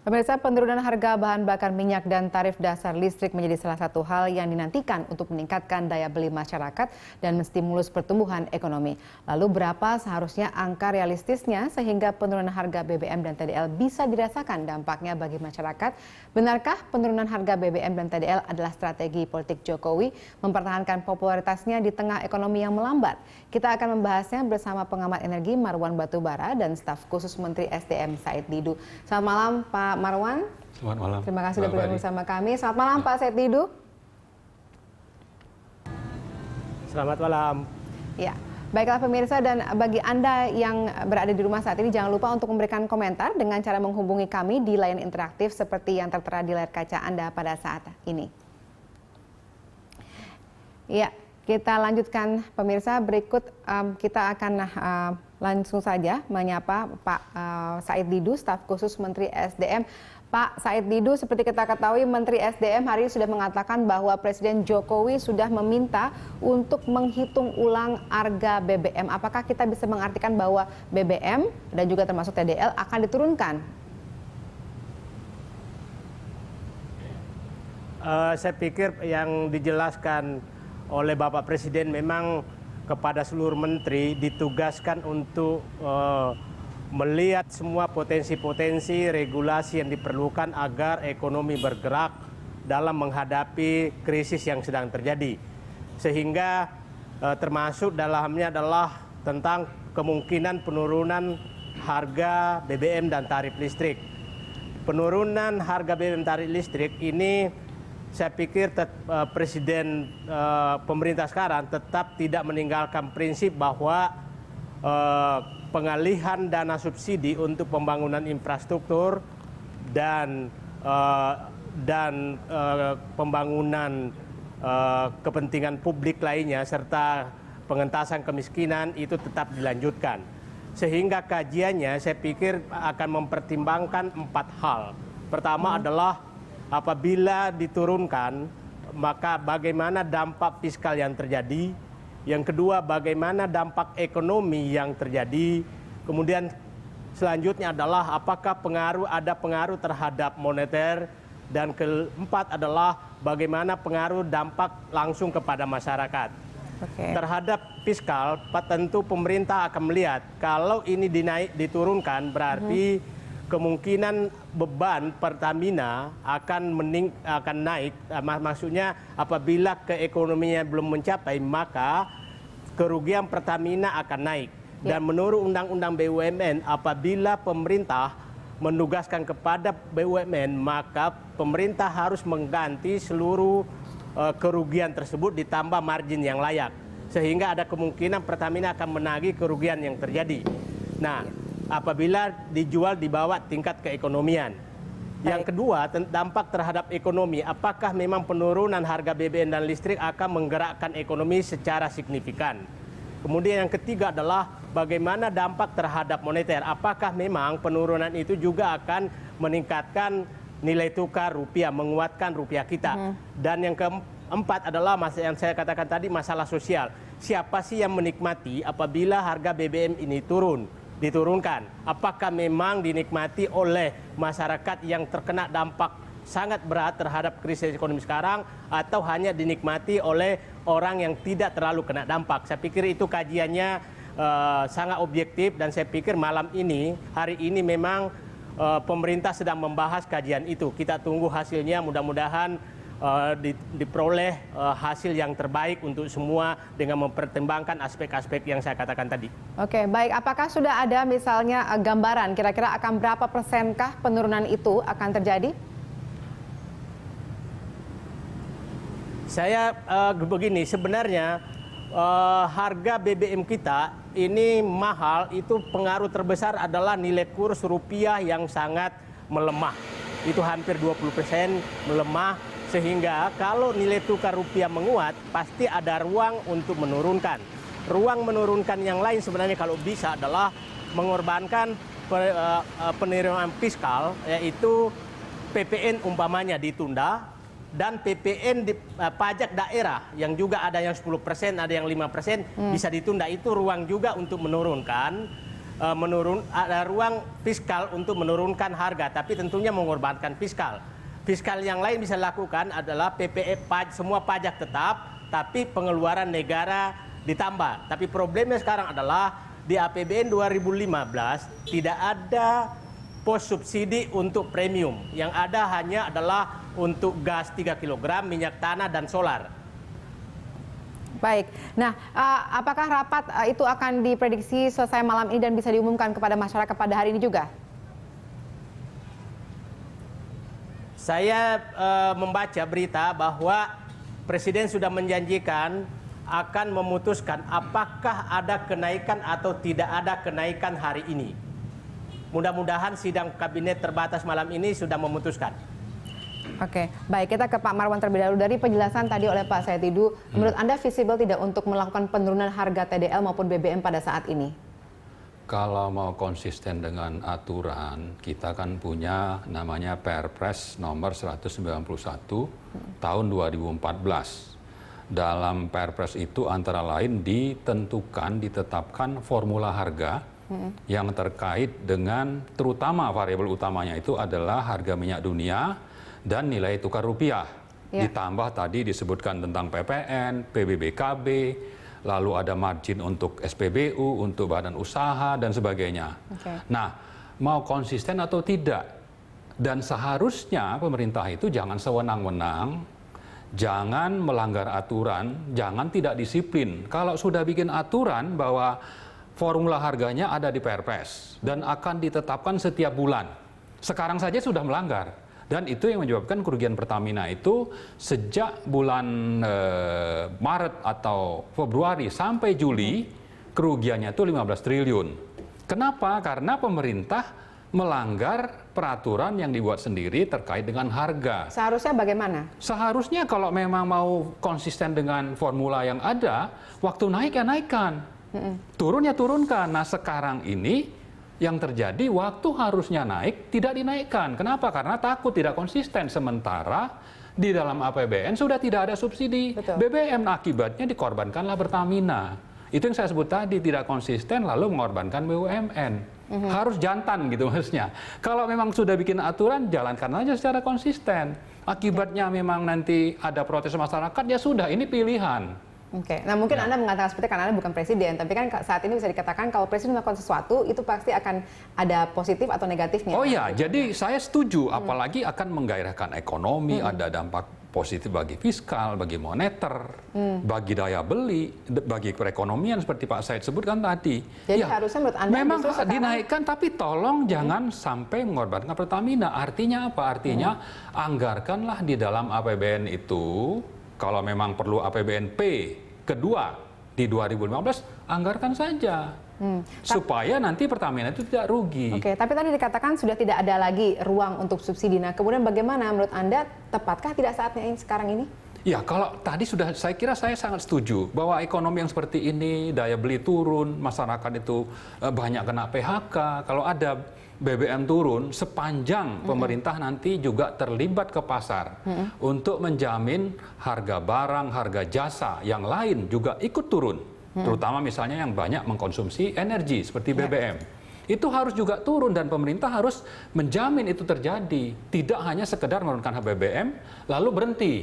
Pemirsa, penurunan harga bahan bakar minyak dan tarif dasar listrik menjadi salah satu hal yang dinantikan untuk meningkatkan daya beli masyarakat dan menstimulus pertumbuhan ekonomi. Lalu berapa seharusnya angka realistisnya sehingga penurunan harga BBM dan TDL bisa dirasakan dampaknya bagi masyarakat? Benarkah penurunan harga BBM dan TDL adalah strategi politik Jokowi mempertahankan popularitasnya di tengah ekonomi yang melambat? Kita akan membahasnya bersama pengamat energi Marwan Batubara dan staf khusus Menteri SDM Said Didu. Selamat malam Pak Marwan. Selamat malam. Terima kasih sudah bergabung bersama kami. Selamat malam Pak Said Didu. Selamat malam. Ya, baiklah pemirsa, dan bagi Anda yang berada di rumah saat ini jangan lupa untuk memberikan komentar dengan cara menghubungi kami di layar interaktif seperti yang tertera di layar kaca Anda pada saat ini. Ya, kita lanjutkan pemirsa. Berikut kita akan langsung saja menyapa Pak Said Didu, staf khusus Menteri SDM. Pak Said Didu, seperti kita ketahui Menteri SDM hari ini sudah mengatakan bahwa Presiden Jokowi sudah meminta untuk menghitung ulang harga BBM. Apakah kita bisa mengartikan bahwa BBM dan juga termasuk TDL akan diturunkan? Saya pikir yang dijelaskan oleh Bapak Presiden memang kepada seluruh menteri ditugaskan untuk melihat semua potensi-potensi regulasi yang diperlukan agar ekonomi bergerak dalam menghadapi krisis yang sedang terjadi. Sehingga termasuk dalamnya adalah tentang kemungkinan penurunan harga BBM dan tarif listrik. Penurunan harga BBM dan tarif listrik ini saya pikir Presiden pemerintah sekarang tetap tidak meninggalkan prinsip bahwa pengalihan dana subsidi untuk pembangunan infrastruktur dan pembangunan kepentingan publik lainnya serta pengentasan kemiskinan itu tetap dilanjutkan. Sehingga kajiannya saya pikir akan mempertimbangkan 4 hal. Pertama adalah apabila diturunkan, maka bagaimana dampak fiskal yang terjadi. Yang kedua, bagaimana dampak ekonomi yang terjadi. Kemudian selanjutnya adalah apakah ada pengaruh terhadap moneter. Dan keempat adalah bagaimana pengaruh dampak langsung kepada masyarakat. Terhadap fiskal, tentu pemerintah akan melihat kalau ini diturunkan berarti kemungkinan beban Pertamina akan naik, maksudnya apabila keekonomian belum mencapai maka kerugian Pertamina akan naik. Dan menurut Undang-Undang BUMN, apabila pemerintah menugaskan kepada BUMN maka pemerintah harus mengganti seluruh kerugian tersebut ditambah margin yang layak, sehingga ada kemungkinan Pertamina akan menagih kerugian yang terjadi. Nah, apabila dijual di bawah tingkat keekonomian. Yang kedua, dampak terhadap ekonomi. Apakah memang penurunan harga BBM dan listrik akan menggerakkan ekonomi secara signifikan? Kemudian yang ketiga adalah bagaimana dampak terhadap moneter. Apakah memang penurunan itu juga akan meningkatkan nilai tukar rupiah, menguatkan rupiah kita? Dan yang keempat adalah yang saya katakan tadi, masalah sosial. Siapa sih yang menikmati apabila harga BBM ini diturunkan? Apakah memang dinikmati oleh masyarakat yang terkena dampak sangat berat terhadap krisis ekonomi sekarang, atau hanya dinikmati oleh orang yang tidak terlalu kena dampak? Saya pikir itu kajiannya sangat objektif, dan saya pikir hari ini memang pemerintah sedang membahas kajian itu. Kita tunggu hasilnya, mudah-mudahan diperoleh hasil yang terbaik untuk semua dengan mempertimbangkan aspek-aspek yang saya katakan tadi. Oke, baik. Apakah sudah ada misalnya gambaran kira-kira akan berapa persenkah penurunan itu akan terjadi? Saya begini, sebenarnya harga BBM kita ini mahal, itu pengaruh terbesar adalah nilai kurs rupiah yang sangat melemah. Itu hampir 20% melemah. Sehingga kalau nilai tukar rupiah menguat, pasti ada ruang untuk menurunkan. Ruang menurunkan yang lain sebenarnya kalau bisa adalah mengorbankan penerimaan fiskal, yaitu PPN umpamanya ditunda, dan PPN pajak daerah yang juga ada yang 10%, ada yang 5% bisa ditunda. Itu ruang juga untuk menurunkan. ada ruang fiskal untuk menurunkan harga, tapi tentunya mengorbankan fiskal. Fiskal yang lain bisa lakukan adalah semua pajak tetap, tapi pengeluaran negara ditambah. Tapi problemnya sekarang adalah di APBN 2015 tidak ada pos subsidi untuk premium. Yang ada hanya adalah untuk gas 3 kg, minyak tanah, dan solar. Baik, nah apakah rapat itu akan diprediksi selesai malam ini dan bisa diumumkan kepada masyarakat pada hari ini juga? Saya membaca berita bahwa Presiden sudah menjanjikan akan memutuskan apakah ada kenaikan atau tidak ada kenaikan hari ini. Mudah-mudahan sidang kabinet terbatas malam ini sudah memutuskan. Oke, baik, kita ke Pak Marwan terlebih dahulu. Dari penjelasan tadi oleh Pak Saitidu, menurut Anda visible tidak untuk melakukan penurunan harga TDL maupun BBM pada saat ini? Kalau mau konsisten dengan aturan, kita kan punya namanya Perpres nomor 191 tahun 2014. Dalam Perpres itu antara lain ditetapkan formula harga yang terkait dengan terutama variabel utamanya itu adalah harga minyak dunia dan nilai tukar rupiah. Ditambah tadi disebutkan tentang PPN, PBBKB, lalu ada margin untuk SPBU, untuk badan usaha, dan sebagainya. Nah, mau konsisten atau tidak? Dan seharusnya pemerintah itu jangan sewenang-wenang, jangan melanggar aturan, jangan tidak disiplin. Kalau sudah bikin aturan bahwa formula harganya ada di Perpres dan akan ditetapkan setiap bulan, sekarang saja sudah melanggar. Dan itu yang menyebabkan kerugian Pertamina itu sejak bulan Maret atau Februari sampai Juli, kerugiannya itu 15 triliun. Kenapa? Karena pemerintah melanggar peraturan yang dibuat sendiri terkait dengan harga. Seharusnya bagaimana? Seharusnya kalau memang mau konsisten dengan formula yang ada, waktu naik ya naikkan, turun ya turunkan. Nah sekarang ini yang terjadi waktu harusnya naik tidak dinaikkan. Kenapa? Karena takut tidak konsisten. Sementara di dalam APBN sudah tidak ada subsidi. Betul. BBM akibatnya dikorbankanlah Pertamina. Itu yang saya sebut tadi, tidak konsisten lalu mengorbankan BUMN. Harus jantan gitu maksudnya. Kalau memang sudah bikin aturan, jalankan aja secara konsisten. Akibatnya memang nanti ada protes masyarakat, ya sudah, ini pilihan. Oke, nah mungkin Anda mengatakan seperti karena Anda bukan presiden, tapi kan saat ini bisa dikatakan kalau presiden melakukan sesuatu itu pasti akan ada positif atau negatifnya. Oh iya, jadi saya setuju, apalagi akan menggairahkan ekonomi, ada dampak positif bagi fiskal, bagi moneter, bagi daya beli, bagi perekonomian seperti Pak Said sebutkan tadi. Jadi harusnya menurut Anda memang dinaikkan, tapi tolong jangan sampai mengorbankan Pertamina. Artinya apa? Artinya anggarkanlah di dalam APBN itu. Kalau memang perlu APBNP kedua di 2015, anggarkan saja. Supaya nanti Pertamina itu tidak rugi. Oke, tapi tadi dikatakan sudah tidak ada lagi ruang untuk subsidi. Nah, kemudian bagaimana menurut Anda, tepatkah tidak saatnya ini sekarang ini? Ya, kalau tadi sudah saya kira saya sangat setuju bahwa ekonomi yang seperti ini, daya beli turun, masyarakat itu banyak kena PHK. Kalau ada BBM turun, sepanjang pemerintah nanti juga terlibat ke pasar untuk menjamin harga barang, harga jasa yang lain juga ikut turun. Terutama misalnya yang banyak mengkonsumsi energi seperti BBM. Itu harus juga turun dan pemerintah harus menjamin itu terjadi. Tidak hanya sekedar menurunkan BBM lalu berhenti.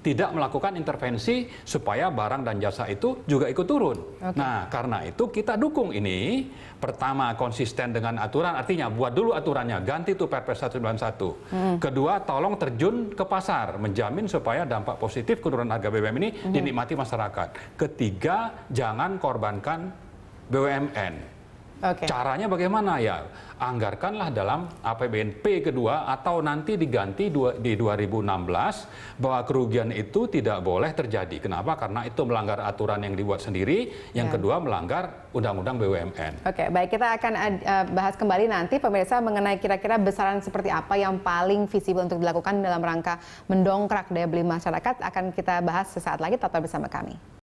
Tidak melakukan intervensi supaya barang dan jasa itu juga ikut turun. Nah, karena itu kita dukung ini. Pertama, konsisten dengan aturan, artinya buat dulu aturannya, ganti tuh Perpres 191. Kedua, tolong terjun ke pasar, menjamin supaya dampak positif penurunan harga BBM ini dinikmati masyarakat. Ketiga, jangan korbankan BUMN. Caranya bagaimana ya? Anggarkanlah dalam APBNP kedua atau nanti diganti di 2016 bahwa kerugian itu tidak boleh terjadi. Kenapa? Karena itu melanggar aturan yang dibuat sendiri. Yang kedua melanggar Undang-Undang BUMN. Oke, baik, kita akan bahas kembali nanti pemirsa mengenai kira-kira besaran seperti apa yang paling visible untuk dilakukan dalam rangka mendongkrak daya beli masyarakat. Akan kita bahas sesaat lagi, tetap bersama kami.